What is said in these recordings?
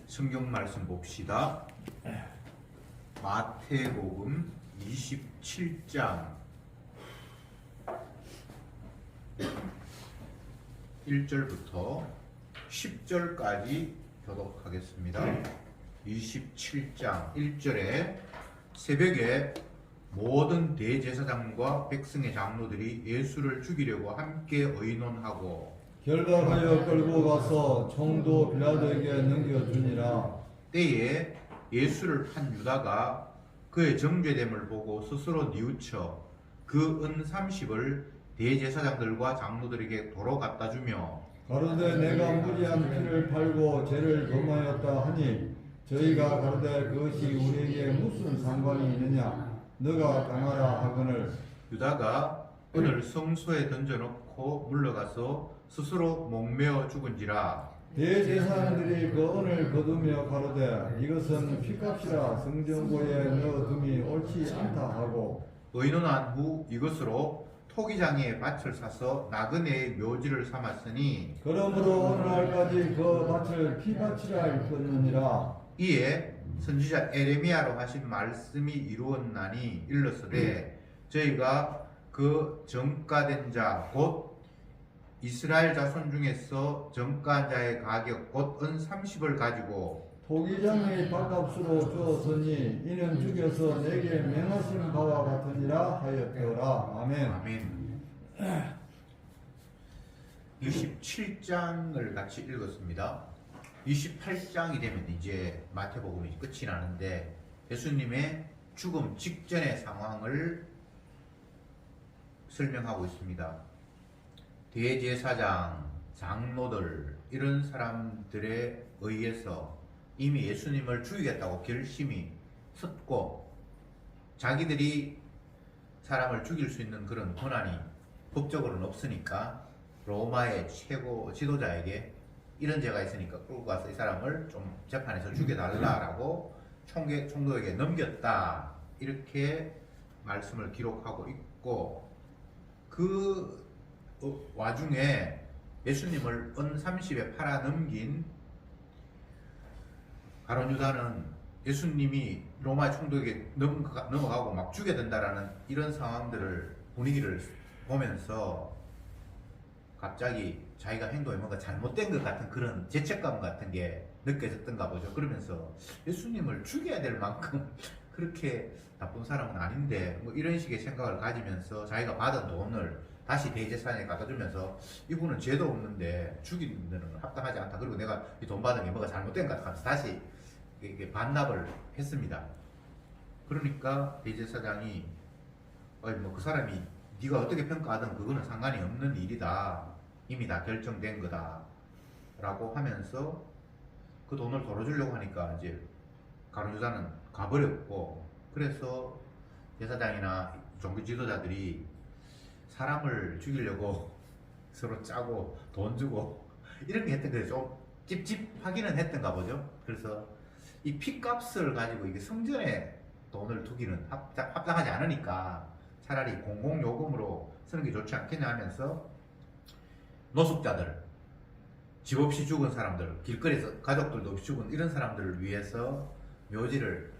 성경 말씀 봅시다. 마태복음 27장 1절부터 10절까지 교독하겠습니다. 27장 1절에 새벽에 모든 대제사장과 백성의 장로들이 예수를 죽이려고 함께 의논하고 결박하여 끌고 가서 총독 빌라도에게 넘겨주니라. 때에 예수를 판 유다가 그의 정죄됨을 보고 스스로 뉘우쳐 그 은 30을 대제사장들과 장로들에게 도로 갖다 주며 가로되 내가 무리한 피를 팔고 죄를 범하였다 하니 저희가 가로되 그것이 우리에게 무슨 상관이 있느냐 너가 당하라 하거늘 유다가 은을 성소에 던져놓고 물러가서 스스로 목매어 죽은지라. 대제사장들이 그 은을 거두며 가로되 이것은 피값이라 성전고에 넣어둠이 옳지 않다 하고 의논한 후 이것으로 토기장에 밭을 사서 나그네의 묘지를 삼았으니 그러므로 오늘날까지 그 밭을 피밭이라 일컫느니라. 이에 선지자 에레미야로 하신 말씀이 이루었나니 일렀으되 저희가 그 정가된 자 곧 이스라엘 자손 중에서 정가한 자의 가격 곧 은 30을 가지고 토기장의 밥값으로 주었으니 이는 죽여서 내게 명하신 바와 같으니라 하였더라. 아멘. 아멘. 27장을 같이 읽었습니다. 28장이 되면 이제 마태복음이 끝이 나는데 예수님의 죽음 직전의 상황을 설명하고 있습니다. 대제사장, 장로들 이런 사람들에 의해서 이미 예수님을 죽이겠다고 결심이 섰고 자기들이 사람을 죽일 수 있는 그런 권한이 법적으로는 없으니까 로마의 최고 지도자에게 이런 죄가 있으니까 끌고 가서 이 사람을 좀 재판에서 죽여달라라고 총독에게 넘겼다 이렇게 말씀을 기록하고 있고 그 와중에 예수님을 은 30에 팔아 넘긴 가룟 유다는 예수님이 로마 총독에게 넘어가고 막 죽여야 된다라는 이런 상황들을 분위기를 보면서 갑자기 자기가 행동에 뭔가 잘못된 것 같은 그런 죄책감 같은 게 느껴졌던가 보죠. 그러면서 예수님을 죽여야 될 만큼 그렇게 나쁜 사람은 아닌데 뭐 이런 식의 생각을 가지면서 자기가 받은 돈을 다시 대제사장에 갖다 주면서 이분은 죄도 없는데 죽이는 데는 합당하지 않다. 그리고 내가 이 돈 받은 게 뭐가 잘못된 것 같아서 다시 이게 반납을 했습니다. 그러니까 대제사장이 뭐 그 사람이 네가 어떻게 평가하든 그거는 상관이 없는 일이다. 이미 다 결정된 거다. 라고 하면서 그 돈을 돌려주려고 하니까 이제 가룟 유다는 가버렸고 그래서 제사장이나 종교 지도자들이 사람을 죽이려고 서로 짜고 돈 주고 이런 게 했던 거예요. 좀 찝찝하기는 했던가 보죠. 그래서 이 피값을 가지고 이게 성전에 돈을 두기는 합당하지 않으니까 차라리 공공요금으로 쓰는 게 좋지 않겠냐 하면서 노숙자들, 집 없이 죽은 사람들, 길거리에서 가족들도 없이 죽은 이런 사람들을 위해서 묘지를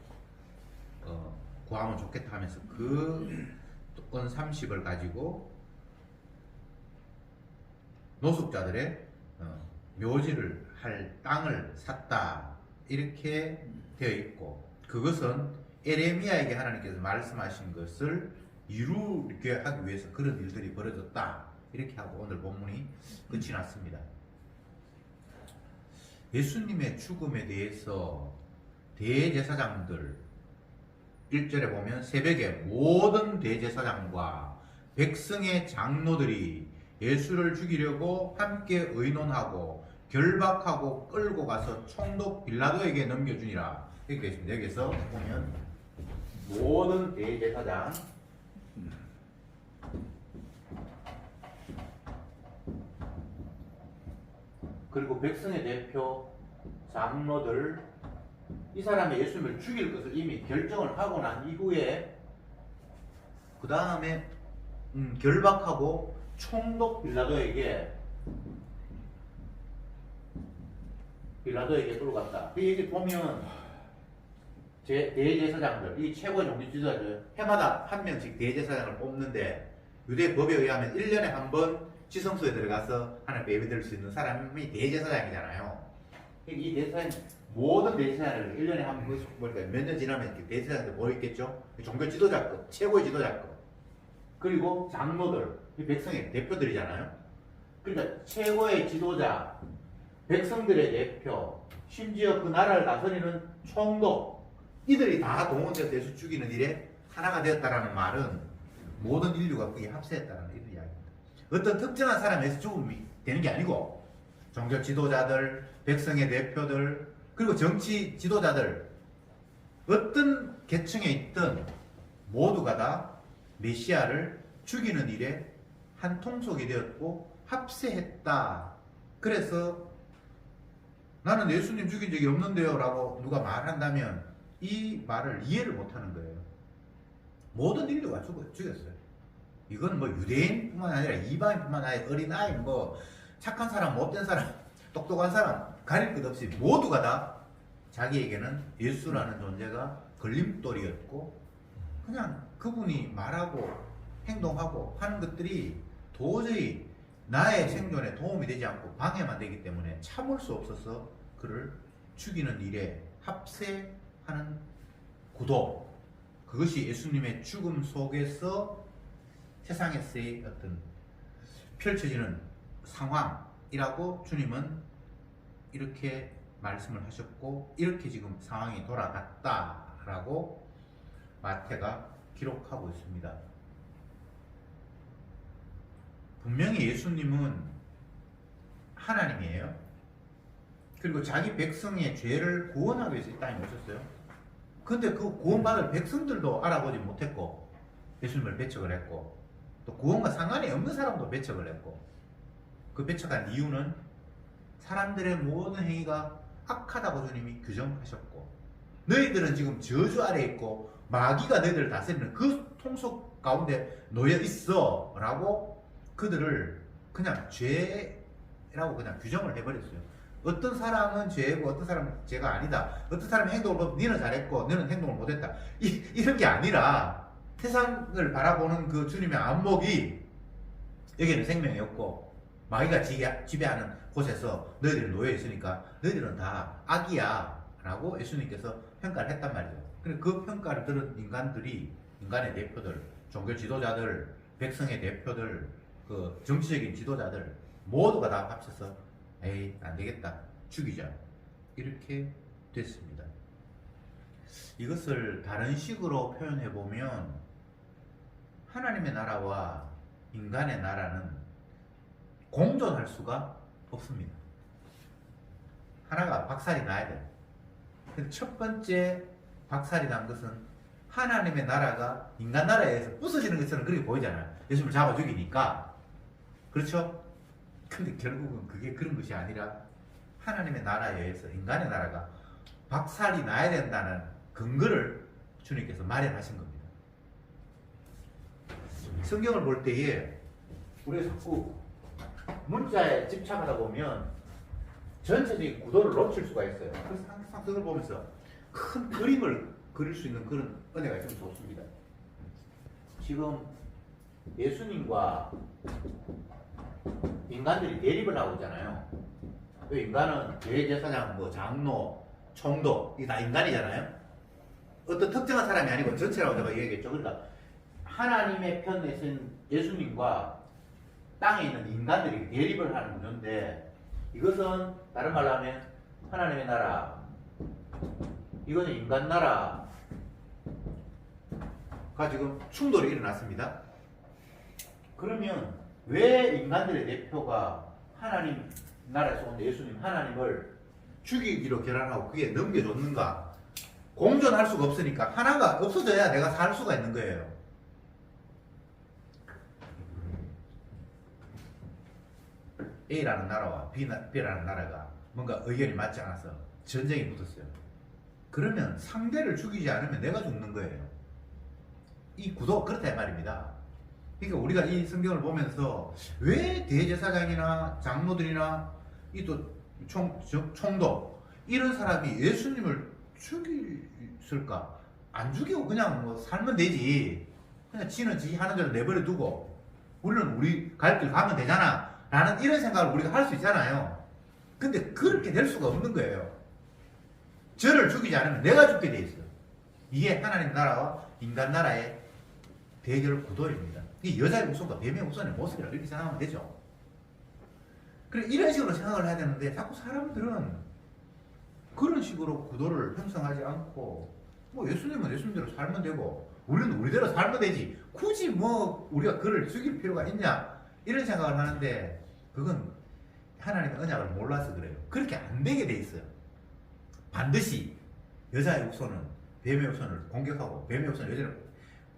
구하면 좋겠다 하면서 그 은 30을 가지고 노숙자들의 묘지를 할 땅을 샀다 이렇게 되어 있고 그것은 에레미야에게 하나님께서 말씀하신 것을 이루게 하기 위해서 그런 일들이 벌어졌다 이렇게 하고 오늘 본문이 끝이 났습니다. 예수님의 죽음에 대해서 대제사장들 1절에 보면 새벽에 모든 대제사장과 백성의 장로들이 예수를 죽이려고 함께 의논하고 결박하고 끌고 가서 총독 빌라도에게 넘겨주니라 이렇게 되어 있습니다. 여기서 보면 모든 대제사장 그리고 백성의 대표 장로들 이 사람이 예수님을 죽일 것을 이미 결정을 하고 난 이후에 그 다음에 결박하고 총독 빌라도에게 빌라도에게 끌어갔다. 그 얘기 보면 대제사장들, 이 최고의 종교 지도자들 해마다 한 명씩 대제사장을 뽑는데 유대 법에 의하면 1년에 한 번 지성소에 들어가서 하나님께 예배드릴 수 있는 사람이 대제사장이잖아요. 이 대제사장 모든 대제사장을 1년에 한 번 보니까 몇 년 지나면 이렇게 대제사장들 모였겠죠. 종교 지도자급, 최고의 지도자급. 그리고 장로들, 이 백성의 대표들이잖아요. 그러니까 최고의 지도자, 백성들의 대표, 심지어 그 나라를 다스리는 총독, 이들이 다 동원돼서 예수 죽이는 일에 하나가 되었다라는 말은 모든 인류가 거기에 합세했다는 이런 이야기입니다. 어떤 특정한 사람에서 죽음이 되는 게 아니고 종교 지도자들, 백성의 대표들, 그리고 정치 지도자들, 어떤 계층에 있든 모두가 다 메시아를 죽이는 일에 한 통속이 되었고 합세했다. 그래서 나는 예수님 죽인 적이 없는데요 라고 누가 말한다면 이 말을 이해를 못하는 거예요. 모든 인류가 죽였어요. 이건 뭐 유대인뿐만 아니라 이방인뿐만 아니라 어린아이, 뭐 착한 사람, 못된 사람, 똑똑한 사람 가릴 것 없이 모두가 다 자기에게는 예수라는 존재가 걸림돌이었고 그냥 그분이 말하고 행동하고 하는 것들이 도저히 나의 생존에 도움이 되지 않고 방해만 되기 때문에 참을 수 없어서 그를 죽이는 일에 합세하는 구도, 그것이 예수님의 죽음 속에서 세상에서의 어떤 펼쳐지는 상황이라고 주님은 이렇게 말씀을 하셨고 이렇게 지금 상황이 돌아갔다라고 마태가 기록하고 있습니다. 분명히 예수님은 하나님이에요. 그리고 자기 백성의 죄를 구원하기 위해서 이 땅에 오셨어요. 근데 그 구원받을 백성들도 알아보지 못했고 예수님을 배척을 했고 또 구원과 상관이 없는 사람도 배척을 했고 그 배척한 이유는 사람들의 모든 행위가 악하다고 주님이 규정하셨고 너희들은 지금 저주 아래 있고 마귀가 너희들을 다스리는 그 통속 가운데 놓여 있어 라고 그들을 그냥 죄라고 그냥 규정을 해버렸어요. 어떤 사람은 죄고 어떤 사람은 죄가 아니다. 어떤 사람의 행동을 보면 너는 잘했고 너는 행동을 못했다. 이런 게 아니라 세상을 바라보는 그 주님의 안목이 여기는 생명이 없고 마귀가 지배하는 곳에서 너희들이 놓여 있으니까 너희들은 다 악이야 라고 예수님께서 평가를 했단 말이죠. 그 평가를 들은 인간들이, 인간의 대표들, 종교 지도자들, 백성의 대표들, 그 정치적인 지도자들 모두가 다 합쳐서 에이 안되겠다 죽이자 이렇게 됐습니다. 이것을 다른 식으로 표현해 보면 하나님의 나라와 인간의 나라는 공존할 수가 없습니다. 하나가 박살이 나야 돼요. 첫 번째 박살이 난 것은 하나님의 나라가 인간 나라에 의해서 부서지는 것처럼 그렇게 보이잖아요. 예수님을 잡아 죽이니까. 그렇죠? 근데 결국은 그게 그런 것이 아니라 하나님의 나라에 의해서 인간의 나라가 박살이 나야 된다는 근거를 주님께서 마련하신 겁니다. 성경을 볼 때에 우리가 자꾸 문자에 집착하다 보면 전체적인 구도를 놓칠 수가 있어요. 그래서 항상 그걸 보면서 큰 그림을 그릴 수 있는 그런 은혜가 있으면 좋습니다. 지금 예수님과 인간들이 대립을 하고 있잖아요. 인간은 대제사장, 뭐 장로, 총독, 이게 다 인간이잖아요. 어떤 특정한 사람이 아니고 전체라고 제가 얘기했죠. 그러니까 하나님의 편에 선 예수님과 땅에 있는 인간들이 대립을 하는 구조인데 이것은 다른 말로 하면 하나님의 나라, 이거는 인간 나라가 지금 충돌이 일어났습니다. 그러면 왜 인간들의 대표가 하나님 나라에서 온 예수님 하나님을 죽이기로 결단하고 그게 넘겨줬는가? 공존할 수가 없으니까 하나가 없어져야 내가 살 수가 있는 거예요. A라는 나라와 B라는 나라가 뭔가 의견이 맞지 않아서 전쟁이 붙었어요. 그러면 상대를 죽이지 않으면 내가 죽는 거예요. 이 구도가 그렇다 이 말입니다. 그러니까 우리가 이 성경을 보면서 왜 대제사장이나 장로들이나 이 또 총독 이런 사람이 예수님을 죽였을까? 안 죽이고 그냥 뭐 살면 되지. 그냥 지는 지 하는 대로 내버려 두고 우리는 우리 갈 길 가면 되잖아 라는 이런 생각을 우리가 할 수 있잖아요. 근데 그렇게 될 수가 없는 거예요. 저를 죽이지 않으면 내가 죽게 돼 있어요. 이게 하나님 나라와 인간 나라의 대결 구도입니다. 이 여자의 우선과 뱀의 우선의 모습이라고 이렇게 생각하면 되죠. 그래 이런 식으로 생각을 해야 되는데 자꾸 사람들은 그런 식으로 구도를 형성하지 않고 뭐 예수님은 예수님대로 살면 되고 우리는 우리대로 살면 되지 굳이 뭐 우리가 그를 죽일 필요가 있냐 이런 생각을 하는데 그건 하나님의 언약을 몰라서 그래요. 그렇게 안 되게 돼 있어요. 반드시 여자의 우선은 뱀의 우선을 공격하고 뱀의 우선은 여자를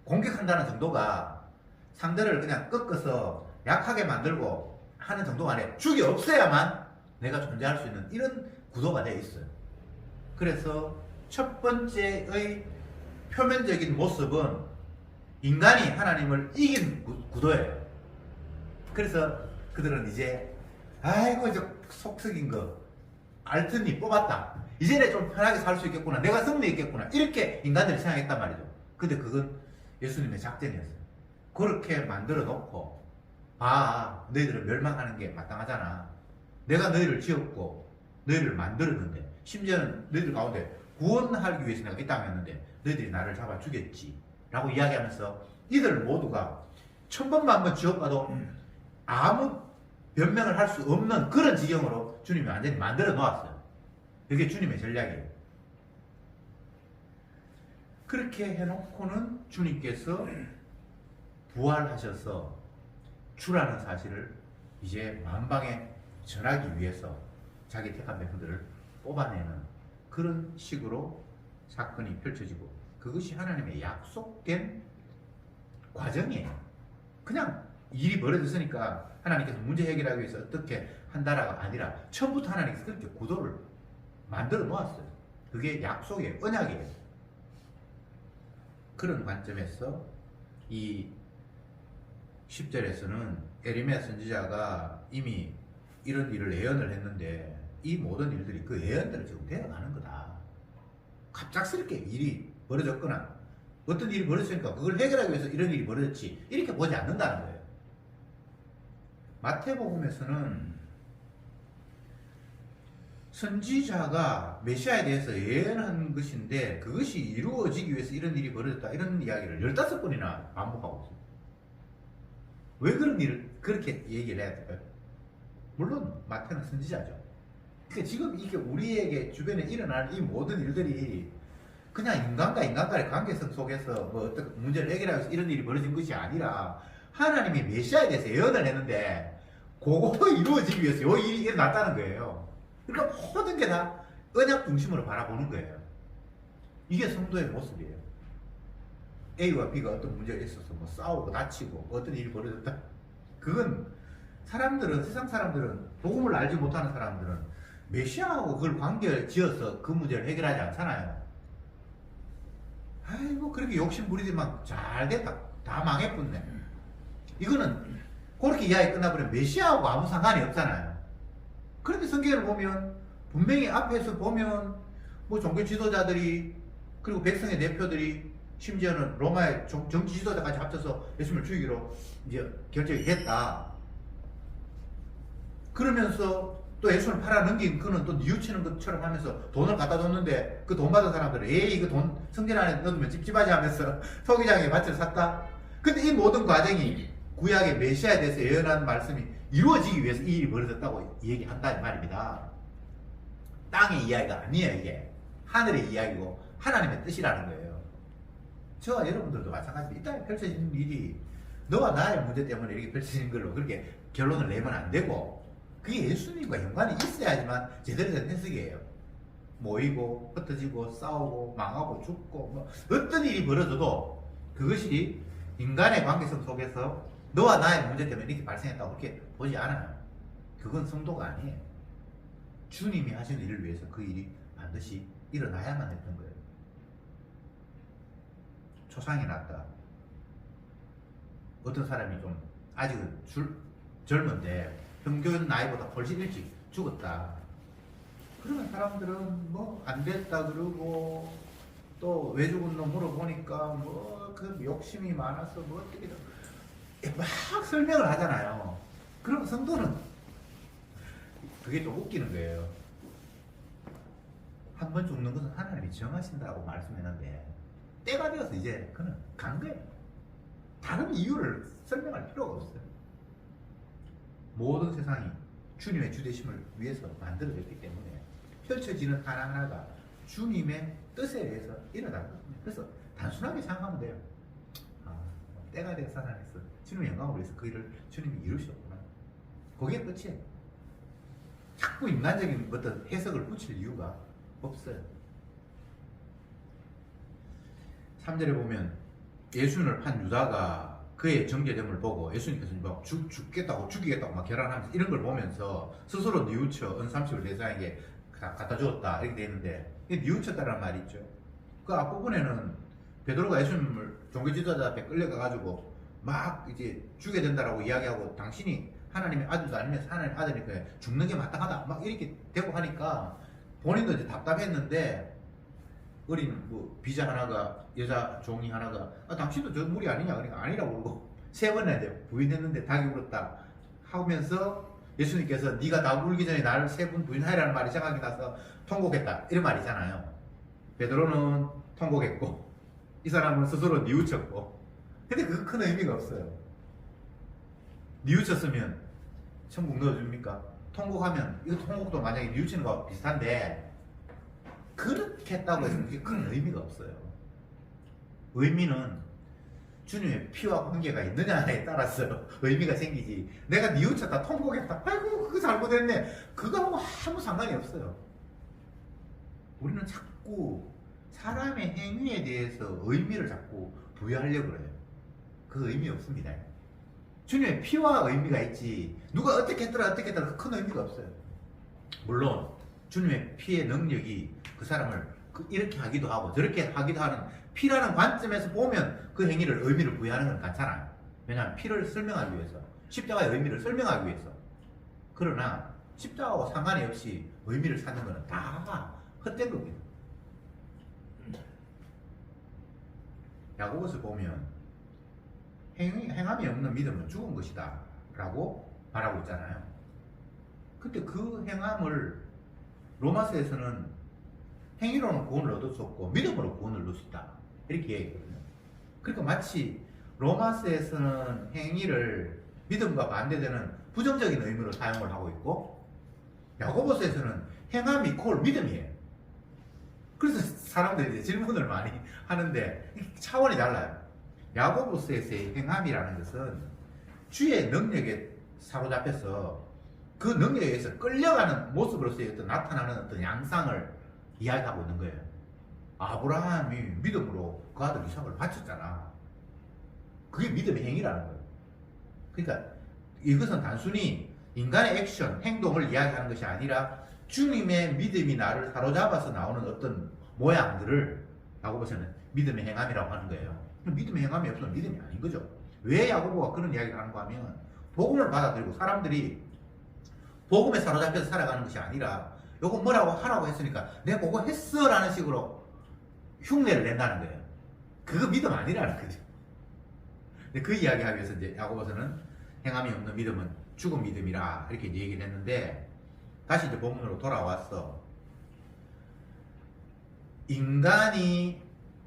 공격한다는 정도가 상대를 그냥 꺾어서 약하게 만들고 하는 정도가 아니라 죽이 없어야만 내가 존재할 수 있는 이런 구도가 되어 있어요. 그래서 첫 번째의 표면적인 모습은 인간이 하나님을 이긴 구도예요. 그래서 그들은 이제 아이고 저 속썩인 거 알튼이 뽑았다. 이제는 좀 편하게 살 수 있겠구나. 내가 승리했겠구나. 이렇게 인간들이 생각했단 말이죠. 근데 그건 예수님의 작전이었어요. 그렇게 만들어 놓고 봐 너희들을 멸망하는 게 마땅하잖아. 내가 너희를 지었고 너희를 만들었는데 심지어는 너희들 가운데 구원하기 위해서 내가 이 땅에 왔는데 너희들이 나를 잡아 주겠지 라고 이야기하면서 이들 모두가 천번만번 지옥가도 아무 변명을 할 수 없는 그런 지경으로 주님이 완전히 만들어 놓았어요. 이게 주님의 전략이에요. 그렇게 해놓고는 주님께서 부활하셔서 주라는 사실을 이제 만방에 전하기 위해서 자기 택한 백성들을 뽑아내는 그런 식으로 사건이 펼쳐지고 그것이 하나님의 약속된 과정이에요. 그냥 일이 벌어졌으니까 하나님께서 문제 해결하기 위해서 어떻게 한다라가 아니라 처음부터 하나님께서 그렇게 구도를 만들어 놓았어요. 그게 약속이에요. 언약이에요. 그런 관점에서 이 10절에서는 에레미야 선지자가 이미 이런 일을 예언을 했는데 이 모든 일들이 그 예언대로 지금 되어가는 거다. 갑작스럽게 일이 벌어졌거나 어떤 일이 벌어졌으니까 그걸 해결하기 위해서 이런 일이 벌어졌지 이렇게 보지 않는다는 거예요. 마태복음에서는 선지자가 메시아에 대해서 예언한 것인데 그것이 이루어지기 위해서 이런 일이 벌어졌다 이런 이야기를 15번이나 반복하고 있어요. 왜 그런 일을 그렇게 얘기를 해야 될까요? 물론 마태는 선지자죠. 그러니까 지금 이게 우리에게 주변에 일어나는 이 모든 일들이 그냥 인간과 인간과의 관계성 속에서 뭐 어떤 문제를 해결하기 위해서 이런 일이 벌어진 것이 아니라 하나님이 메시아에 대해서 예언을 했는데 그거도 이루어지기 위해서 이 일이 일어났다는 거예요. 그러니까 모든 게 다 언약 중심으로 바라보는 거예요. 이게 성도의 모습이에요. A와 B가 어떤 문제가 있어서 뭐 싸우고 다치고 어떤 일이 벌어졌다. 그건 사람들은 세상 사람들은 복음을 알지 못하는 사람들은 메시아하고 그걸 관계를 지어서 그 문제를 해결하지 않잖아요. 아이고 그렇게 욕심 부리지만 잘 됐다. 다 망해뿐네. 이거는 그렇게 이야기 끝나버리면 메시아하고 아무 상관이 없잖아요. 그런데 성경을 보면 분명히 앞에서 보면 뭐 종교 지도자들이 그리고 백성의 대표들이 심지어는 로마의 정치 지도자까지 합쳐서 예수님을 죽이기로 이제 결정이 됐다. 그러면서 또 예수를 팔아넘긴 그는 또 뉘우치는 것처럼 하면서 돈을 갖다 줬는데 그 돈 받은 사람들은 에이 이거 돈 성전 안에 넣으면 찝찝하지 하면서 소기장에 밭을 샀다. 근데 이 모든 과정이 구약의 메시아에 대해서 예언한 말씀이 이루어지기 위해서 이 일이 벌어졌다고 얘기한다는 말입니다. 땅의 이야기가 아니에요. 이게 하늘의 이야기고 하나님의 뜻이라는 거예요. 저와 여러분들도 마찬가지로 이 땅에 펼쳐지는 일이 너와 나의 문제 때문에 이렇게 펼쳐지는 걸로 그렇게 결론을 내면 안 되고 그게 예수님과 연관이 있어야지만 제대로 된 해석이에요. 모이고 흩어지고 싸우고 망하고 죽고 뭐 어떤 일이 벌어져도 그것이 인간의 관계성 속에서 너와 나의 문제 때문에 이렇게 발생했다고 그렇게 보지 않아요. 그건 성도가 아니에요. 주님이 하신 일을 위해서 그 일이 반드시 일어나야만 했던 거예요. 초상이 났다. 어떤 사람이 좀 아직은 젊은데 평균 나이보다 훨씬 일찍 죽었다. 그러면 사람들은 뭐 안 됐다 그러고 또 왜 죽은 놈 물어보니까 뭐 그 욕심이 많아서 뭐 어떻게 막 설명을 하잖아요. 그럼 성도는 그게 좀 웃기는 거예요. 한 번 죽는 것은 하나님이 정하신다고 말씀했는데 때가 되어서 이제 그는 간 거예요. 다른 이유를 설명할 필요가 없어요. 모든 세상이 주님의 주되심을 위해서 만들어졌기 때문에 펼쳐지는 하나하나가 주님의 뜻에 의해서 일어난 겁니다. 그래서 단순하게 생각하면 돼요. 아, 때가 되어서 하나님께서 주님의 영광을 위해서 그 일을 주님이 이루셨구나. 그게 끝이에요. 자꾸 인간적인 어떤 해석을 붙일 이유가 없어요. 3절에 보면 예수님을 판 유다가 그의 정죄됨을 보고 예수님께서 막 죽겠다고 죽이겠다고 막 결단하면서 이런 걸 보면서 스스로 뉘우쳐 은삼십을 대상에게 갖다 주었다 이렇게 돼 있는데 이게 뉘우쳤다라는 말이 있죠. 그 앞부분에는 베드로가 예수님을 종교 지도자 앞에 끌려가가지고 막 이제 죽게 된다라고 이야기하고 당신이 하나님의 아들도 아니면서 하나님의 아들이니까 죽는 게 마땅하다 막 이렇게 되고 하니까 본인도 이제 답답했는데 어린 뭐 비자 하나가 여자 종이 하나가 당신도 저 무리 아니냐 그러니까 아니라고 그러고 세 번이나 이제 부인했는데 닭이 울었다 하면서 예수님께서 네가 닭 울기 전에 나를 세 번 부인하리라는 말이 생각이 나서 통곡했다 이런 말이잖아요. 베드로는 통곡했고 이 사람은 스스로 뉘우쳤고 근데 그거 큰 의미가 없어요. 뉘우쳤으면 천국 넣어줍니까? 통곡하면 이거 통곡도 만약에 뉘우치는 거와 비슷한데 그렇게 했다고 해서 그게 큰 의미가 없어요. 의미는 주님의 피와 관계가 있느냐에 따라서 의미가 생기지 내가 뉘우쳤다 통곡했다 아이고 그거 잘못했네 그거하고 아무 상관이 없어요. 우리는 자꾸 사람의 행위에 대해서 의미를 자꾸 부여하려고 그래요. 그 의미 없습니다. 주님의 피와 의미가 있지 누가 어떻게 했더라 큰 의미가 없어요. 물론 주님의 피의 능력이 그 사람을 이렇게 하기도 하고 저렇게 하기도 하는 피라는 관점에서 보면 그 행위를 의미를 부여하는 건 괜찮아요. 왜냐하면 피를 설명하기 위해서 십자가의 의미를 설명하기 위해서. 그러나 십자가와 상관이 없이 의미를 찾는 것은 다 헛된 겁니다. 야고보서 보면 행함이 없는 믿음은 죽은 것이다 라고 말하고 있잖아요. 근데 그 행함을 로마서에서는 행위로는 구원을 얻을 수 없고 믿음으로 구원을 얻을 수 있다 이렇게 얘기했거든요. 그러니까 마치 로마서에서는 행위를 믿음과 반대되는 부정적인 의미로 사용을 하고 있고 야고보서에서는 행함이 콜 믿음이에요. 그래서 사람들이 이제 질문을 많이 하는데 차원이 달라요. 야고보서에서의 행함이라는 것은 주의 능력에 사로잡혀서 그 능력에 의해서 끌려가는 모습으로서의 어떤 나타나는 어떤 양상을 이야기하고 있는 거예요. 아브라함이 믿음으로 그 아들 이삭을 바쳤잖아. 그게 믿음의 행위라는 거예요. 그러니까 이것은 단순히 인간의 액션, 행동을 이야기하는 것이 아니라 주님의 믿음이 나를 사로잡아서 나오는 어떤 모양들을 야고보서는 믿음의 행함이라고 하는 거예요. 믿음의 행함이 없으면 믿음이 아닌 거죠. 왜 야고보가 그런 이야기를 하는가 하면 복음을 받아들이고 사람들이 복음에 사로잡혀서 살아가는 것이 아니라 요거 뭐라고 하라고 했으니까 내가 그거 했어 라는 식으로 흉내를 낸다는 거예요. 그거 믿음 아니라는 거죠. 근데 그 이야기 하기 위해서 이제 야고보서는 행함이 없는 믿음은 죽은 믿음이라 이렇게 이제 얘기를 했는데 다시 이제 본문으로 돌아왔어. 인간이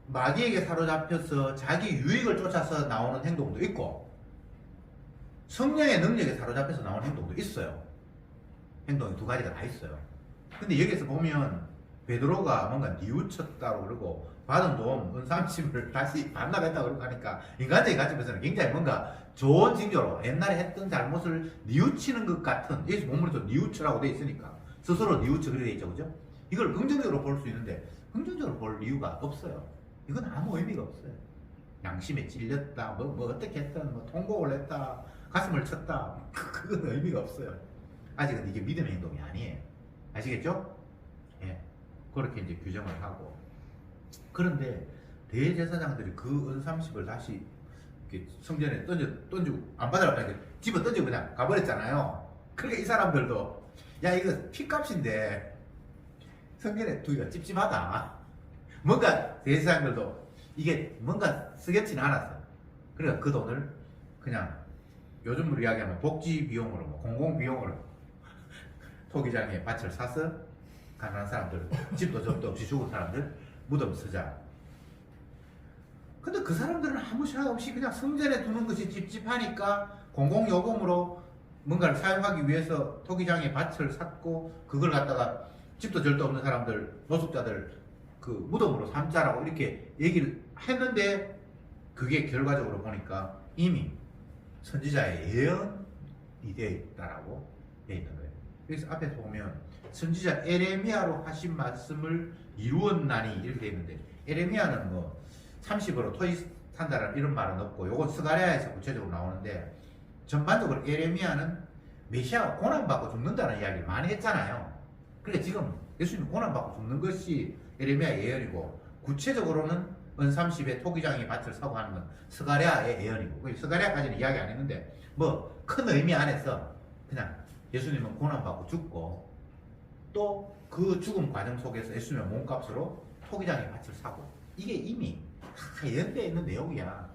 마귀에게 사로잡혀서 자기 유익을 쫓아서 나오는 행동도 있고 성령의 능력에 사로잡혀서 나오는 행동도 있어요. 행동이 두 가지가 다 있어요. 근데 여기서 보면 베드로가 뭔가 뉘우쳤다고 그러고 받은 돈 은삼십을 다시 반납했다고 그러고 하니까 인간적인 관점에서는 굉장히 뭔가 좋은 징조로 옛날에 했던 잘못을 뉘우치는 것 같은 여기서 본문에 또 뉘우치라고 돼 있으니까 스스로 뉘우쳐 그렇게 돼 있죠. 그죠? 이걸 긍정적으로 볼 수 있는데 긍정적으로 볼 이유가 없어요. 이건 아무 의미가 없어요. 양심에 찔렸다 뭐 어떻게 했든 뭐 통곡을 했다 가슴을 쳤다 그건 의미가 없어요. 아직은 이게 믿음의 행동이 아니에요. 아시겠죠? 예. 그렇게 이제 규정을 하고. 그런데 대제사장들이 그 은삼십을 다시 이렇게 성전에 던지고 안 받으라고 이렇게 집어 던지고 그냥 가버렸잖아요. 그러니까 이 사람들도 야 이거 피값인데 성경에 두기가 찝찝하다. 뭔가 대제사장들도 이게 뭔가 쓰겠지는 않았어. 그러니까 그 돈을 그냥 요즘으로 이야기하면 복지 비용으로, 뭐 공공 비용으로 토기장에 밭을 사서 가난한 사람들, 집도 접도 없이 죽은 사람들 무덤 쓰자. 근데 그 사람들은 아무 생각 없이 그냥 성전에 두는 것이 찝찝하니까 공공요금으로 뭔가를 사용하기 위해서 토기장에 밭을 샀고, 그걸 갖다가 집도 절도 없는 사람들, 노숙자들 그 무덤으로 삼자라고 이렇게 얘기를 했는데, 그게 결과적으로 보니까 이미 선지자의 예언이 되어 있다라고 되어 있는 거예요. 그래서 앞에서 보면 선지자 에레미야로 하신 말씀을 이루었나니 이렇게 되어 있는데, 에레미야는 뭐 30으로 토지 산다라는 이런 말은 없고, 요건 스가랴에서 구체적으로 나오는데, 전반적으로 에레미야는 메시아가 고난받고 죽는다는 이야기를 많이 했잖아요. 그러니까 지금 예수님이 고난받고 죽는 것이 에레미야의 예언이고, 구체적으로는 은30에 토기장이 밭을 사고 하는 건 스가랴의 예언이고, 스가랴까지는 이야기 안 했는데 뭐 큰 의미 안에서 그냥 예수님은 고난받고 죽고, 또 그 죽음 과정 속에서 예수님의 몸값으로 토기장의 밭을 사고, 이게 이미 다 예언되어 있는 내용이야.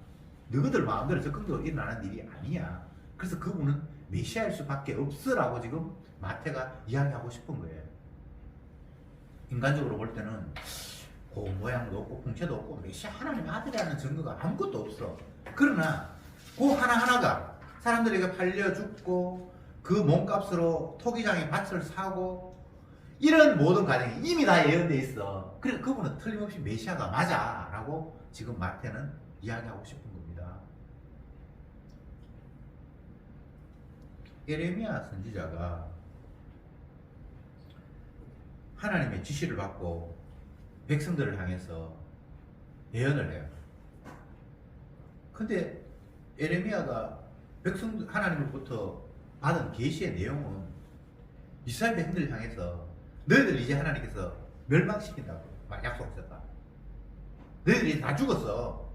너희들 마음대로 적극적으로 일어나는 일이 아니야. 그래서 그분은 메시아일 수밖에 없으라고 지금 마태가 이야기하고 싶은 거예요. 인간적으로 볼 때는 그 모양도 없고 풍채도 없고 메시아 하나님의 아들이라는 증거가 아무것도 없어. 그러나 그 하나하나가 사람들에게 팔려 죽고, 그 몸값으로 토기장의 밭을 사고, 이런 모든 과정이 이미 다 예언되어 있어. 그래서 그분은 틀림없이 메시아가 맞아 라고 지금 마태는 이야기하고 싶은 겁니다. 예레미야 선지자가 하나님의 지시를 받고 백성들을 향해서 예언을 해요. 근데 예레미야가 하나님으로부터 받은 계시의 내용은 이스라엘 백성들을 향해서 너희들 이제 하나님께서 멸망시킨다고 약속하셨다. 너희들이 다 죽었어.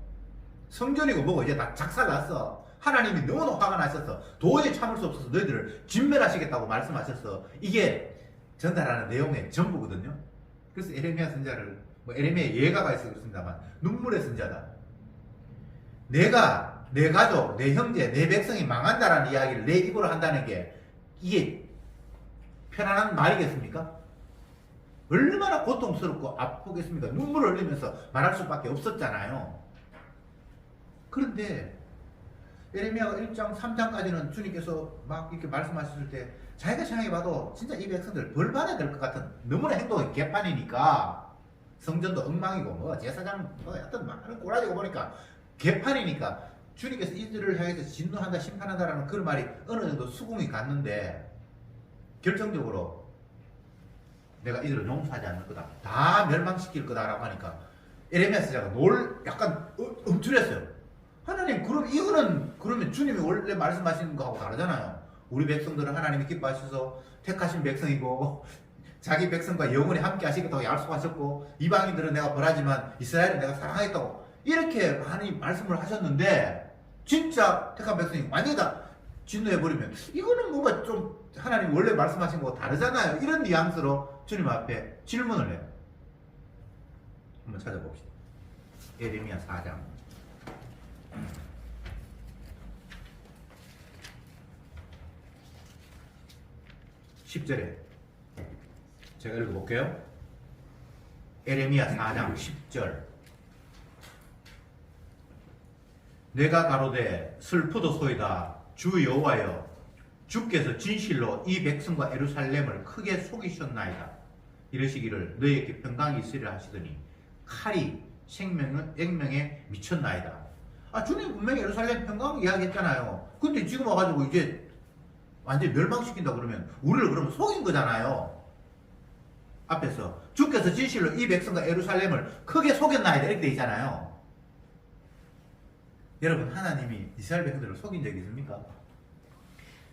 성전이고 뭐고 이제 다 작살났어. 하나님이 너무나 화가 나셨어. 도저히 참을 수 없어서 너희들을 진멸하시겠다고 말씀하셨어. 이게 전달하는 내용의 전부거든요. 그래서 에레미야 선자를, 뭐 에레미야 예가가 있어 그렇습니다만, 눈물의 선자다. 내가, 내 가족, 내 형제, 내 백성이 망한다라는 이야기를 내 입으로 한다는 게 이게 편안한 말이겠습니까? 얼마나 고통스럽고 아프겠습니까? 눈물을 흘리면서 말할 수밖에 없었잖아요. 그런데 예레미야가 1장, 3장까지는 주님께서 막 이렇게 말씀하셨을 때 자기가 생각해봐도 진짜 이 백성들 벌 받아야 될 것 같은, 너무나 행동이 개판이니까, 성전도 엉망이고 뭐 제사장 뭐 어떤 많은 꼬라지고 보니까 개판이니까 주님께서 이들을 향해서 진노한다, 심판한다라는 그런 말이 어느 정도 수긍이 갔는데, 결정적으로 내가 이들을 용서하지 않을 거다, 다 멸망시킬 거다라고 하니까 에레미야 선지자가 약간 움츠렸어요. 하나님, 그럼 이거는 그러면 주님이 원래 말씀하시는 거하고 다르잖아요. 우리 백성들은 하나님이 기뻐하셔서 택하신 백성이고 자기 백성과 영원히 함께 하시겠다고 약속하셨고, 이방인들은 내가 벌하지만 이스라엘은 내가 사랑하겠다고 이렇게 많이 말씀을 하셨는데, 진짜 택한 백성이 완전히 다 진노해버리면 이거는 뭔가 좀 하나님 원래 말씀하신 거하고 다르잖아요. 이런 뉘앙스로 주님 앞에 질문을 해요. 한번 찾아봅시다. 예레미야 4장 10절에 제가 읽어볼게요. 예레미야 4장 10절. 내가 가로되 슬프도소이다. 주 여호와여, 주께서 진실로 이 백성과 예루살렘을 크게 속이셨나이다. 이러시기를 너희에게 평강이 있으리라 하시더니 칼이 생명에 미쳤나이다. 주님 분명히 예루살렘 평강 이야기했잖아요. 근데 지금 와가지고 이제 완전히 멸망시킨다 그러면 우리를 그러면 속인 거잖아요. 앞에서 주께서 진실로 이 백성과 예루살렘을 크게 속였나이다 이렇게 돼 있잖아요. 여러분, 하나님이 이스라엘 백성들을 속인 적이 있습니까?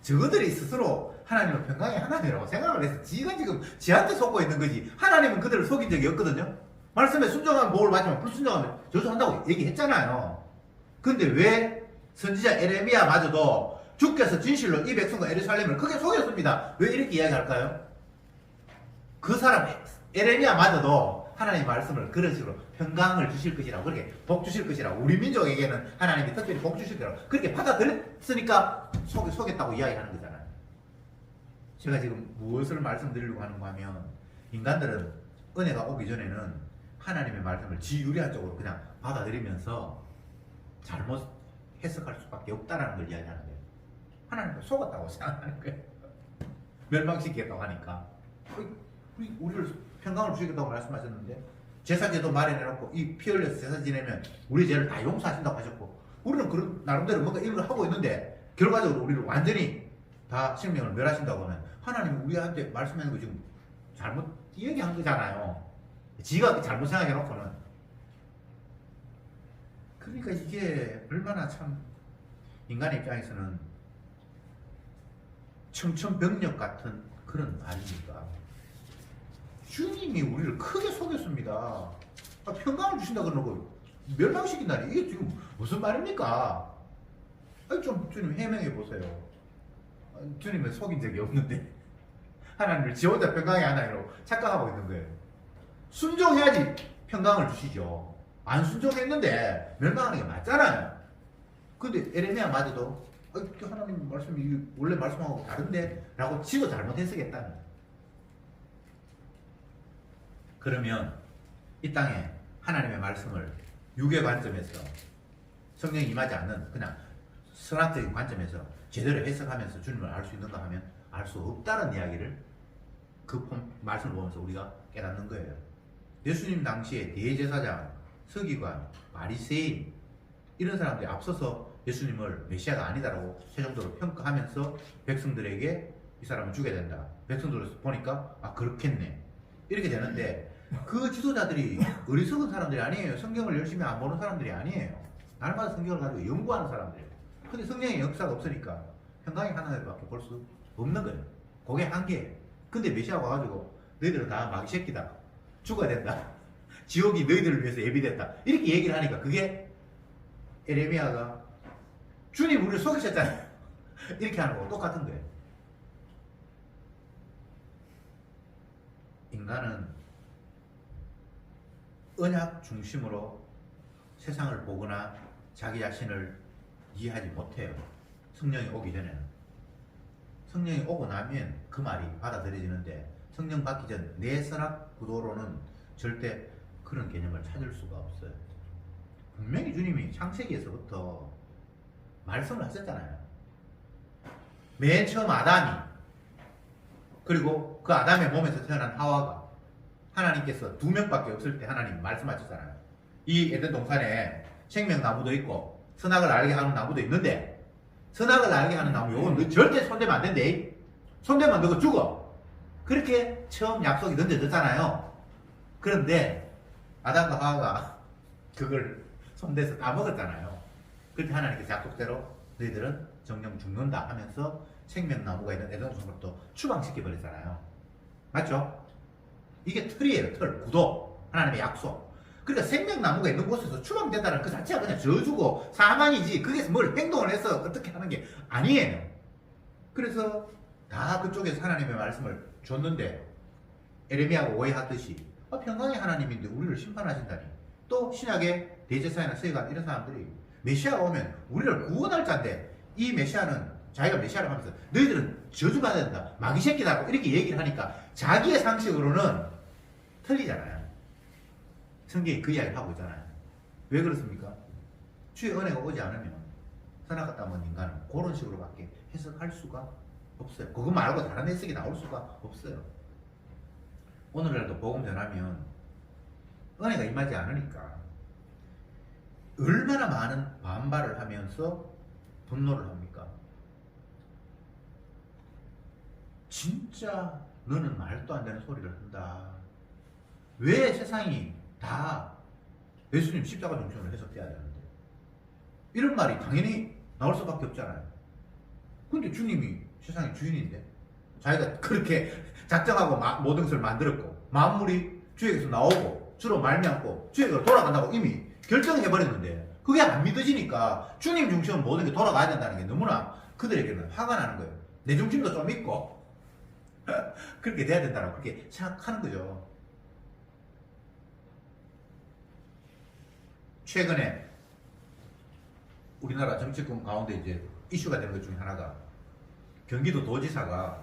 저들이 스스로 하나님은 평강의 하나님이라고 생각을 해서 지가 지금 지한테 속고 있는 거지, 하나님은 그들을 속인 적이 없거든요. 말씀에 순종하면 복을 받지만 불순종하면 저주한다고 얘기했잖아요. 근데 왜 선지자 에레미야마저도 주께서 진실로 이 백성과 예루살렘을 크게 속였습니다, 왜 이렇게 이야기할까요? 그 사람 에레미야마저도 하나님 말씀을 그런 식으로 평강을 주실 것이라고, 그렇게 복 주실 것이라고, 우리 민족에게는 하나님이 특별히 복 주실 거라고 그렇게 받아들였으니까 속였다고 이야기하는 거잖아요. 제가 지금 무엇을 말씀드리려고 하는가 하면, 인간들은 은혜가 오기 전에는 하나님의 말씀을 지유리한 쪽으로 그냥 받아들이면서 잘못 해석할 수밖에 없다는 걸 이야기하는 거예요. 하나님을 속았다고 생각하는 거예요. 멸망시키겠다고 하니까. 우리를 평강을 주시겠다고 말씀하셨는데, 제사제도 마련해놓고 이 피 흘려서 제사 지내면 우리 죄를 다 용서하신다고 하셨고, 우리는 그런 나름대로 뭔가 이런 걸 하고 있는데 결과적으로 우리를 완전히 다 생명을 멸하신다고 하면 하나님이 우리한테 말씀하는 거 지금 잘못 얘기한 거잖아요. 지가 잘못 생각해놓고는. 그러니까 이게 얼마나 참 인간의 입장에서는 청천벽력 같은 그런 말입니까? 주님이 우리를 크게 속였습니다. 평강을 주신다 그러고 멸망시킨다니, 이게 지금 무슨 말입니까? 좀 주님 해명해 보세요. 주님은 속인 적이 없는데 하나님을 지 혼자 평강의 하나님으로 착각하고 있는 거예요. 순종해야지 평강을 주시죠. 안 순종했는데 멸망하는 게 맞잖아요. 근데 에레미야마저도 하나님 말씀이 원래 말씀하고 다른데? 라고 지도 잘못 해석했다는 거예요. 그러면 이 땅에 하나님의 말씀을 육의 관점에서, 성령이 임하지 않는 그냥 선학적인 관점에서 제대로 해석하면서 주님을 알 수 있는가 하면 알 수 없다는 이야기를 그 말씀을 보면서 우리가 깨닫는 거예요. 예수님 당시에 대제사장, 서기관, 바리새인 이런 사람들이 앞서서 예수님을 메시아가 아니다라고 최종적으로 평가하면서 백성들에게 이 사람을 죽여야 된다. 백성들을 보니까 그렇겠네. 이렇게 되는데, 그 지도자들이 어리석은 사람들이 아니에요. 성경을 열심히 안 보는 사람들이 아니에요. 날마다 성경을 가지고 연구하는 사람들이에요. 근데 성경의 역사가 없으니까 평강의 하나님밖에 볼 수 없는 거예요. 그게 한계예요. 근데 메시아가 와가지고 너희들은 다 마귀 새끼다. 죽어야 된다. 지옥이 너희들을 위해서 예비됐다. 이렇게 얘기를 하니까 그게 에레미야가 주님 우리를 속이셨잖아요. 이렇게 하는 거랑 똑같은 거예요. 인간은 언약 중심으로 세상을 보거나 자기 자신을 이해하지 못해요. 성령이 오기 전에는. 성령이 오고 나면 그 말이 받아들여지는데, 성령 받기 전 내 선악 구도로는 절대 그런 개념을 찾을 수가 없어요. 분명히 주님이 창세기에서부터 말씀을 하셨잖아요. 맨 처음 아담이, 그리고 그 아담의 몸에서 태어난 하와가, 하나님께서 2명밖에 없을 때 하나님 말씀하셨잖아요. 이 에덴 동산에 생명나무도 있고 선악을 알게 하는 나무도 있는데, 선악을 알게 하는 나무 요건 너 절대 손대면 안 된대. 손대면 너가 죽어. 그렇게 처음 약속이 던져졌잖아요. 그런데 아담과 하와가 그걸 손대서 다 먹었잖아요. 그때 하나님께서 약속대로 너희들은 정령 죽는다 하면서 생명나무가 있는 에덴 동산을 또 추방시켜버렸잖아요. 맞죠? 이게 틀이에요. 틀, 구도, 하나님의 약속. 그러니까 생명나무가 있는 곳에서 추방된다는 그 자체가 그냥 저주고 사망이지, 거기서 뭘 행동을 해서 어떻게 하는 게 아니에요. 그래서 다 그쪽에서 하나님의 말씀을 줬는데, 에레미야가 오해하듯이 평강의 하나님인데 우리를 심판하신다니. 또 신약의 대제사장이나 서기관 이런 사람들이 메시아가 오면 우리를 구원할 자인데, 이 메시아는 자기가 메시아를 하면서 너희들은 저주받아야 된다, 마귀 새끼다 이렇게 얘기를 하니까 자기의 상식으로는 틀리잖아요. 성경이 그 이야기를 하고 있잖아요. 왜 그렇습니까? 주의 은혜가 오지 않으면 선악과 담은 인간은 그런 식으로밖에 해석할 수가 없어요. 그거 말고 다른 해석이 나올 수가 없어요. 오늘날도 복음 전하면 은혜가 임하지 않으니까 얼마나 많은 반발을 하면서 분노를 합니까? 진짜 너는 말도 안 되는 소리를 한다. 왜 세상이 다 예수님 십자가 중심으로 해석돼야 되는데, 이런 말이 당연히 나올 수밖에 없잖아요. 근데 주님이 세상의 주인인데, 자기가 그렇게 작정하고 모든 것을 만들었고 만물이 주에게서 나오고 주로 말미암고 주에게로 돌아간다고 이미 결정해버렸는데, 그게 안 믿어지니까 주님 중심으로 모든 게 돌아가야 된다는 게 너무나 그들에게는 화가 나는 거예요. 내 중심도 좀 있고 그렇게 돼야 된다고 그렇게 생각하는 거죠. 최근에 우리나라 정치권 가운데 이제 이슈가 되는 것 중에 하나가 경기도 도지사가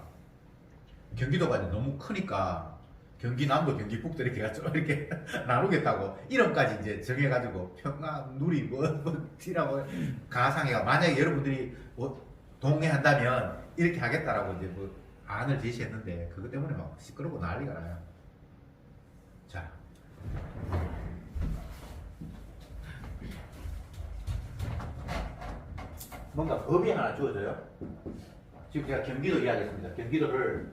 경기도가 이제 너무 크니까 경기 남도 경기 북도 이렇게 해가지고 이렇게 나누겠다고 이름까지 이제 정해가지고 평강 누리 뭐 티라고 가상해가 만약에 여러분들이 뭐 동의한다면 이렇게 하겠다라고 이제 뭐 안을 제시했는데 그것 때문에 막 시끄럽고 난리가 나요. 자. 뭔가 법이 하나 주어져요. 지금 제가 경기도 이야기했습니다. 경기도를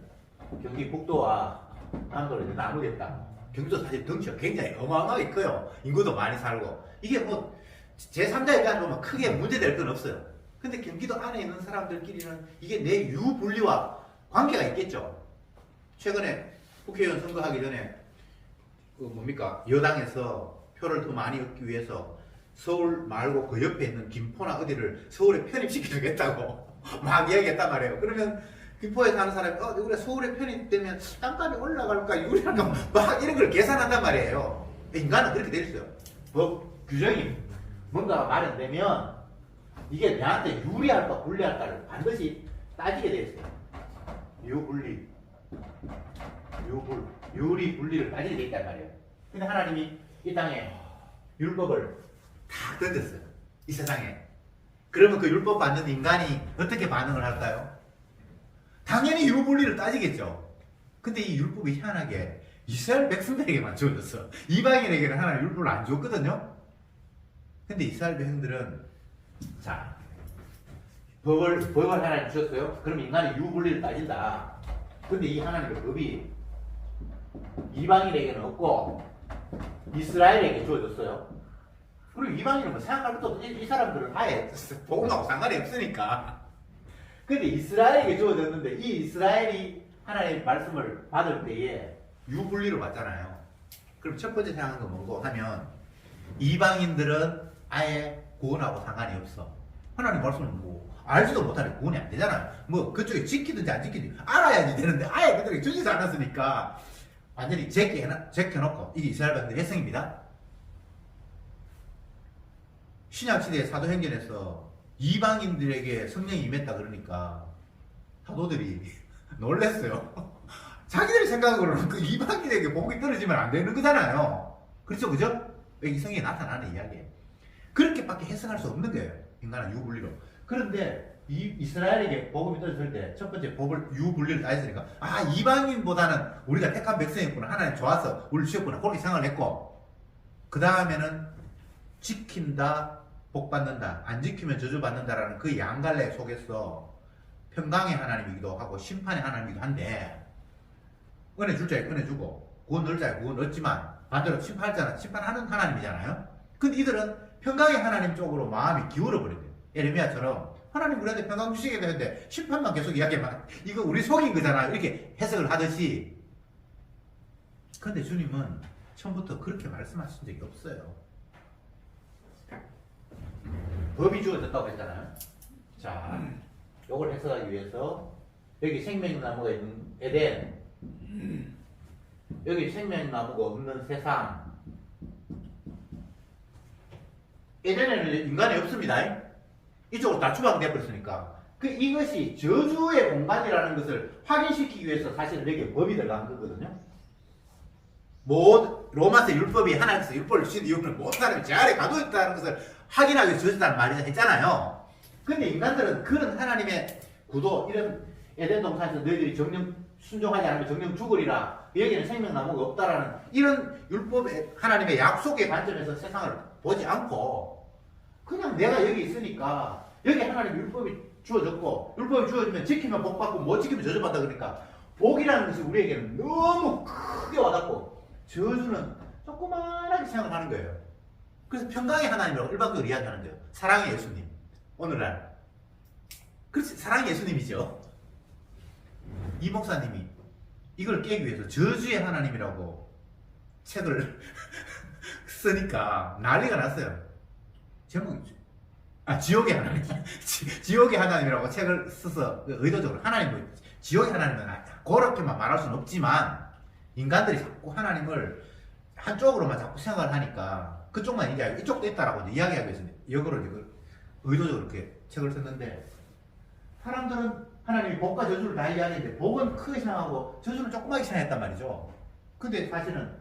경기 북도와 남도를 이제 나누겠다. 경기도 사실 덩치가 굉장히 어마어마하게 커요. 인구도 많이 살고. 이게 뭐 제3자 입장에서 보면 크게 문제될 건 없어요. 근데 경기도 안에 있는 사람들끼리는 이게 내 유분리와 관계가 있겠죠. 최근에 국회의원 선거하기 전에 그 뭡니까 여당에서 표를 더 많이 얻기 위해서 서울 말고 그 옆에 있는 김포나 어디를 서울에 편입시켜주겠다고 막 이야기했단 말이에요. 그러면 김포에 사는 사람이 우리가 서울에 편입되면 땅값이 올라갈까 유리할까 막 이런 걸 계산한단 말이에요. 인간은 그렇게 돼 있어요. 법 규정이 뭔가 마련되면 이게 내한테 유리할까 불리할까를 반드시 따지게 돼 있어요. 유분리, 유리 분리를 따지게 돼 있단 말이에요. 근데 하나님이 이 땅에 율법을 다 던졌어요. 이 세상에. 그러면 그 율법 받는 인간이 어떻게 반응을 할까요? 당연히 유분리를 따지겠죠. 근데 이 율법이 희한하게 이스라엘 백성들에게만 주어졌어. 이방인에게는 하나님 율법을 안 줬거든요. 근데 이스라엘 백성들은 자 법을 하나님 주셨어요. 그럼 인간이 유분리를 따진다. 근데 이 하나님의 법이 이방인에게는 없고 이스라엘에게 주어졌어요. 그리고 이방인은 뭐 생각할 것도 없이 이 사람들은 아예 복음하고 상관이 없으니까. 근데 이스라엘에게 주어졌는데 이 이스라엘이 하나님의 말씀을 받을 때에 유분리로 받잖아요. 그럼 첫 번째 생각한 건 뭐고 하면 이방인들은 아예 구원하고 상관이 없어. 하나님 말씀을 뭐 알지도 못하니 구원이 안 되잖아요. 뭐 그쪽에 지키든지 안 지키든지 알아야지 되는데 아예 그들에게 주지도 않았으니까 완전히 제껴놓고 이게 이스라엘 백성들의 혜성입니다. 신약시대의 사도행전에서 이방인들에게 성령이 임했다 그러니까 사도들이 놀랬어요. 자기들이 생각으로는 그 이방인에게 복이 떨어지면 안 되는 거잖아요. 그렇죠, 그죠? 여기 성경에 나타나는 이야기예요. 그렇게밖에 해석할 수 없는 거예요. 인간은 유분리로. 그런데 이스라엘에게 복음이 떨어졌을 때 첫 번째 법을 유분리를 따졌으니까 이방인보다는 우리가 택한 백성이구나. 하나님 좋아서 우리를 주셨구나. 그렇게 생각을 했고 그 다음에는 지킨다 복 받는다 안 지키면 저주받는다라는 그 양갈래 속에서 평강의 하나님이기도 하고 심판의 하나님이기도 한데 은혜 줄 자에 은혜 주고 구원 얻을 자에 구원 얻지만 반대로 심판할 자는 심판하는 하나님이잖아요. 근데 이들은 평강의 하나님 쪽으로 마음이 기울어 버린대요. 에레미야처럼 하나님 우리한테 평강 주시게 되는데 심판만 계속 이야기하면 이거 우리 속인 거잖아요. 이렇게 해석을 하듯이. 근데 주님은 처음부터 그렇게 말씀하신 적이 없어요. 법이 주어졌다고 했잖아요. 자, 요걸 해석하기 위해서 여기 생명나무가 있는 에덴, 여기 생명나무가 없는 세상. 에덴에는 인간이 없습니다. 이쪽으로 다 추방되어 버렸으니까. 이것이 저주의 공간이라는 것을 확인시키기 위해서 사실은 여기에 법이 들어간 거거든요. 로마서 율법이 하나님께서 율법을 주신 이유는 모든 사람이 제 아래 가두었다는 것을 확인하기 위해서 주셨다는 말이 했잖아요. 근데 인간들은 그런 하나님의 구도, 이런 에덴 동산에서 너희들이 정령 순종하지 않으면 정령 죽으리라. 여기는 생명나무가 없다라는 이런 율법의 하나님의 약속의 관점에서 세상을 보지 않고 그냥 내가 여기 있으니까 여기 하나님 율법이 주어졌고 율법이 주어지면 지키면 복 받고 못 지키면 저주받다 그러니까 복이라는 것이 우리에게는 너무 크게 와닿고 저주는 조그만하게 생각을 하는 거예요. 그래서 평강의 하나님이라고 일반적으로 이야기하는데요. 사랑의 예수님. 오늘날. 그렇지, 사랑의 예수님이죠. 이 목사님이 이걸 깨기 위해서 저주의 하나님이라고 책을 쓰니까 난리가 났어요. 제목이 지옥의 하나님. 지옥의 하나님이라고 책을 써서 의도적으로 하나님을 지옥의 하나님은 그렇게만 말할 수는 없지만 인간들이 자꾸 하나님을 한쪽으로만 자꾸 생각을 하니까 그쪽만 얘기하고 이쪽도 있다라고 이제 이야기하기 위해서 역으로 이걸 의도적으로 이렇게 책을 썼는데, 사람들은 하나님이 복과 저주를 다 이야기했는데 복은 크게 생각하고 저주는 조그맣게 생각했단 말이죠. 근데 사실은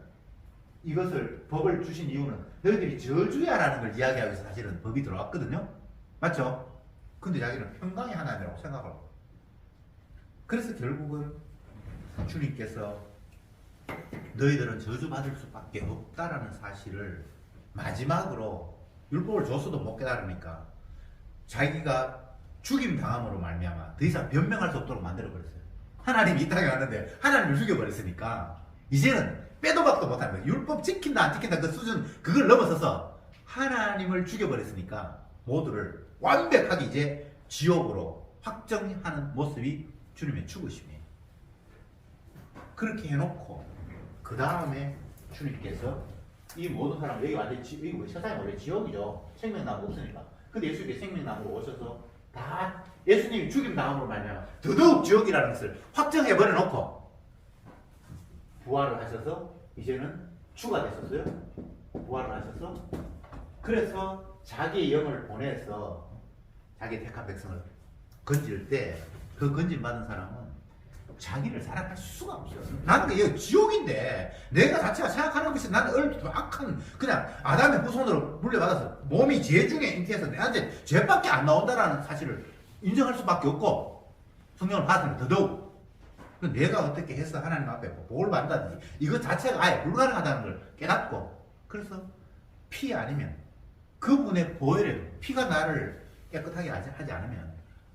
이것을 법을 주신 이유는 너희들이 저주야라는 걸 이야기하기 위해서 사실은 법이 들어왔거든요. 맞죠? 근데 자기는 평강의 하나님이라고 생각하고, 그래서 결국은 주님께서 너희들은 저주받을 수밖에 없다라는 사실을 마지막으로 율법을 줬어도 못 깨달으니까 자기가 죽임 당함으로 말미암아 더 이상 변명할 수 없도록 만들어버렸어요. 하나님이 이 땅에 왔는데 하나님을 죽여버렸으니까 이제는 빼도 박도 못하는 거예요. 율법 지킨다 안 지킨다 그 수준 그걸 넘어서서 하나님을 죽여버렸으니까 모두를 완벽하게 이제 지옥으로 확정하는 모습이 주님의 죽으심이에요. 그렇게 해놓고 그 다음에 주님께서 이 모든 사람 여기 완전 여기 세상이 원래 지옥이죠. 생명나무 없으니까. 근데 예수님이 생명나무로 오셔서 다 예수님이 죽임 다음으로 말미암아 더더욱 지옥이라는 것을 확정해 버려 놓고 부활을 하셔서 이제는 주가 되셨어요. 부활을 하셔서 그래서 자기의 영을 보내서 자기 택한 백성을 건질 때 그 건진 받은 사람은 자기를 살아갈 수가 없어요. 나는 이게 지옥인데 내가 자체가 생각하는 것이 나는 얼핏 악한 그냥 아담의 후손으로 물려받아서 몸이 죄 중에 잉태해서 내한테 죄밖에 안 나온다라는 사실을 인정할 수밖에 없고 성령을 받으면 더더욱 내가 어떻게 해서 하나님 앞에 복을 받는다든지 이것 자체가 아예 불가능하다는 걸 깨닫고 그래서 피 아니면 그분의 보혈에 피가 나를 깨끗하게 하지 않으면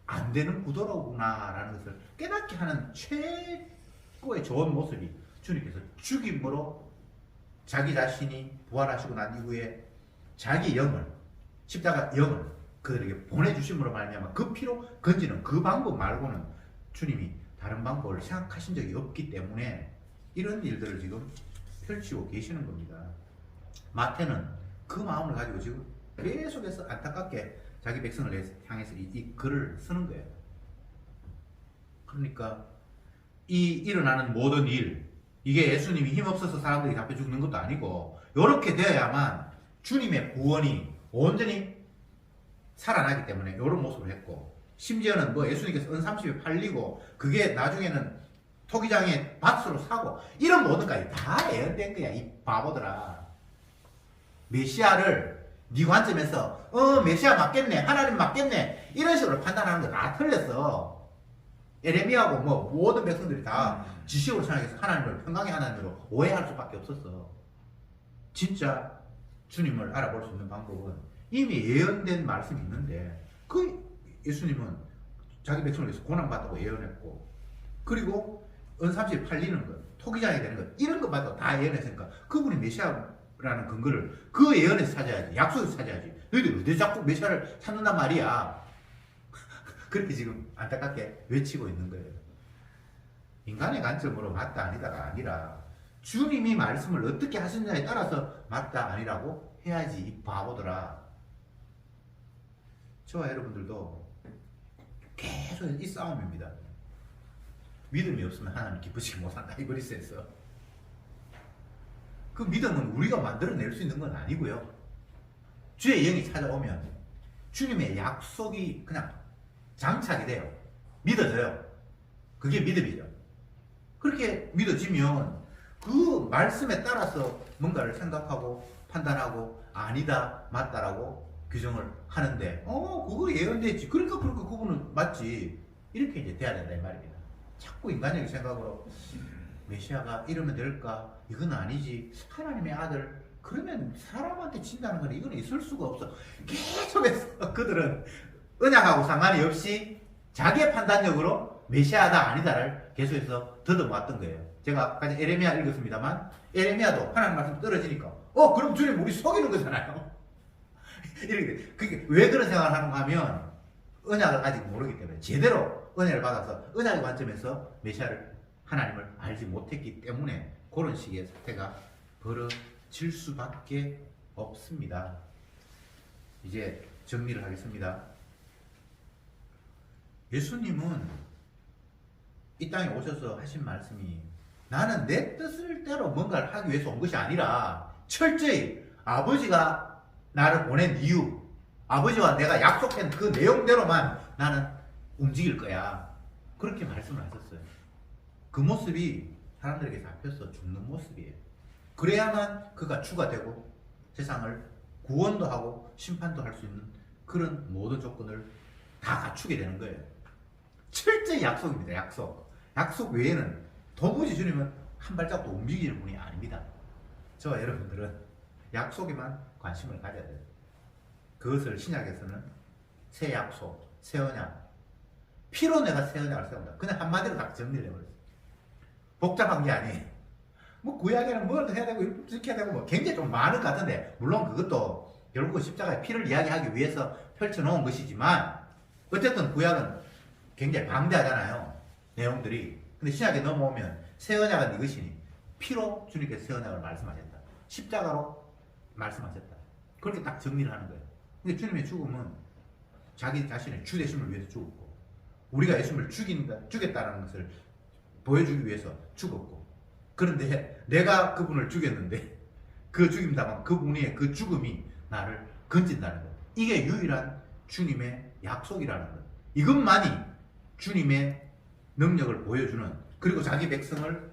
안 되는 구도로구나라는 것을 깨닫게 하는 최고의 좋은 모습이 주님께서 죽임으로 자기 자신이 부활하시고 난 이후에 자기 영을 십자가 영을 그들에게 보내주심으로 말미암아 그 피로 건지는 그 방법 말고는 주님이 다른 방법을 생각하신 적이 없기 때문에 이런 일들을 지금 펼치고 계시는 겁니다. 마태는 그 마음을 가지고 지금 계속해서 안타깝게 자기 백성을 향해서 이 글을 쓰는 거예요. 그러니까 이 일어나는 모든 일 이게 예수님이 힘없어서 사람들이 잡혀 죽는 것도 아니고 이렇게 되어야만 주님의 구원이 온전히 살아나기 때문에 이런 모습을 했고 심지어는 뭐 예수님께서 은30에 팔리고 그게 나중에는 토기장에 밭으로 사고 이런 모든 것까지 다 예언된 거야. 이 바보들아. 메시아를 네 관점에서 메시아 맞겠네 하나님 맞겠네 이런 식으로 판단하는 거 다 틀렸어. 에레미야하고 뭐 모든 백성들이 다 지식으로 생각해서 하나님을 평강의 하나님으로 오해할 수밖에 없었어. 진짜 주님을 알아볼 수 있는 방법은 이미 예언된 말씀이 있는데 그 예수님은 자기 백성을 위해서 고난받다고 예언했고 그리고 은30에 팔리는 것 토기장이 되는 것 이런 것마다 다 예언했으니까 그분이 메시아라는 근거를 그 예언에서 찾아야지. 약속에서 찾아야지. 너희들 왜 자꾸 메시아를 찾는단 말이야. 그렇게 지금 안타깝게 외치고 있는 거예요. 인간의 관점으로 맞다 아니다가 아니라 주님이 말씀을 어떻게 하시느냐에 따라서 맞다 아니라고 해야지. 이 바보들아. 저와 여러분들도 계속 이 싸움입니다. 믿음이 없으면 하나님 기쁘시게 못한다. 이브리스에서 그 믿음은 우리가 만들어낼 수 있는 건 아니고요. 주의 영이 찾아오면 주님의 약속이 그냥 장착이 돼요. 믿어져요. 그게 믿음이죠. 그렇게 믿어지면 그 말씀에 따라서 뭔가를 생각하고 판단하고 아니다 맞다라고 규정을 하는데 그거 예언됐지. 그러니까 그분은 맞지. 이렇게 이제 돼야 된다 이 말입니다. 자꾸 인간적인 생각으로 메시아가 이러면 될까? 이건 아니지. 하나님의 아들 그러면 사람한테 진다는 건 이건 있을 수가 없어. 계속해서 그들은 언약하고 상관이 없이 자기의 판단력으로 메시아다 아니다를 계속해서 더듬어왔던 거예요. 제가 아까 에레미야 읽었습니다만 에레미야도 하나님 말씀 떨어지니까 그럼 주님 우리 속이는 거잖아요. 이렇게 그게 왜 그런 생각을 하는가 하면 언약을 아직 모르기 때문에 제대로 은혜를 받아서 언약의 관점에서 메시아를 하나님을 알지 못했기 때문에 그런 식의 사태가 벌어질 수밖에 없습니다. 이제 정리를 하겠습니다. 예수님은 이 땅에 오셔서 하신 말씀이 나는 내 뜻을 대로 뭔가를 하기 위해서 온 것이 아니라 철저히 아버지가 나를 보낸 이유, 아버지와 내가 약속한 그 내용대로만 나는 움직일 거야. 그렇게 말씀을 하셨어요. 그 모습이 사람들에게 잡혀서 죽는 모습이에요. 그래야만 그가 주가 되고 세상을 구원도 하고 심판도 할 수 있는 그런 모든 조건을 다 갖추게 되는 거예요. 철저히 약속입니다. 약속 외에는 도무지 주님은 한 발짝도 움직이는 분이 아닙니다. 저와 여러분들은 약속에만 관심을 가져야 돼요. 그것을 신약에서는 새 약속, 새 언약, 피로 내가 새 언약을 세운다. 그냥 한마디로 딱 정리를 해버렸어요. 복잡한 게 아니에요. 뭐 구약에는 뭘 해야 되고 지켜야 되고 뭐 굉장히 좀 많은 것 같은데, 물론 그것도 결국 십자가의 피를 이야기하기 위해서 펼쳐놓은 것이지만 어쨌든 구약은 굉장히 방대하잖아요, 내용들이. 근데 신약에 넘어오면 새 언약은 이것이니 피로 주님께서 새 언약을 말씀하셨다, 십자가로 말씀하셨다, 그렇게 딱 정리를 하는 거예요. 근데 주님의 죽음은 자기 자신의 주되심을 위해서 죽었고, 우리가 예수님을 죽였다는 것을 보여주기 위해서 죽었고, 그런데 내가 그분을 죽였는데 그 죽임당한 그분의 그 죽음이 나를 건진다는 것, 이게 유일한 주님의 약속이라는 것, 이것만이 주님의 능력을 보여주는, 그리고 자기 백성을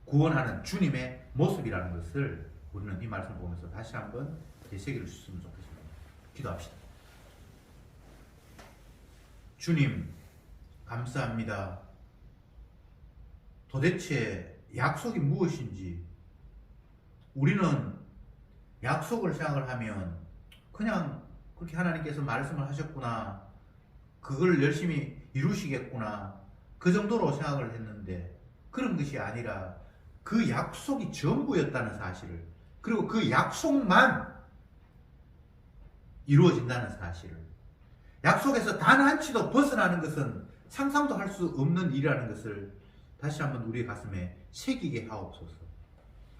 구원하는 주님의 모습이라는 것을 우리는 이 말씀을 보면서 다시 한번 되새길 수 있으면 좋겠습니다. 기도합시다. 주님, 감사합니다. 도대체 약속이 무엇인지, 우리는 약속을 생각을 하면 그냥 그렇게 하나님께서 말씀을 하셨구나, 그걸 열심히 이루시겠구나, 그 정도로 생각을 했는데 그런 것이 아니라 그 약속이 전부였다는 사실을, 그리고 그 약속만 이루어진다는 사실을, 약속에서 단 한치도 벗어나는 것은 상상도 할 수 없는 일이라는 것을 다시 한번 우리의 가슴에 새기게 하옵소서.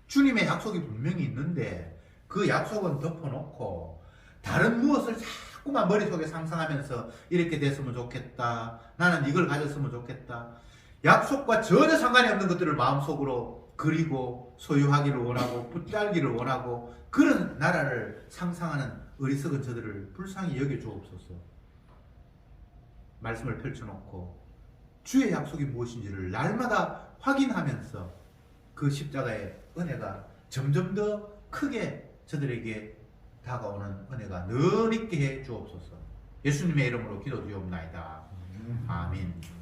주님의 약속이 분명히 있는데 그 약속은 덮어놓고 다른 무엇을 자꾸만 머릿속에 상상하면서 이렇게 됐으면 좋겠다, 나는 이걸 가졌으면 좋겠다, 약속과 전혀 상관이 없는 것들을 마음속으로 그리고 소유하기를 원하고 붙잡기를 원하고, 그런 나라를 상상하는 어리석은 저들을 불쌍히 여겨 주옵소서. 말씀을 펼쳐놓고 주의 약속이 무엇인지를 날마다 확인하면서 그 십자가의 은혜가 점점 더 크게 저들에게 다가오는 은혜가 늘 있게 해 주옵소서. 예수님의 이름으로 기도드리옵나이다. 아멘.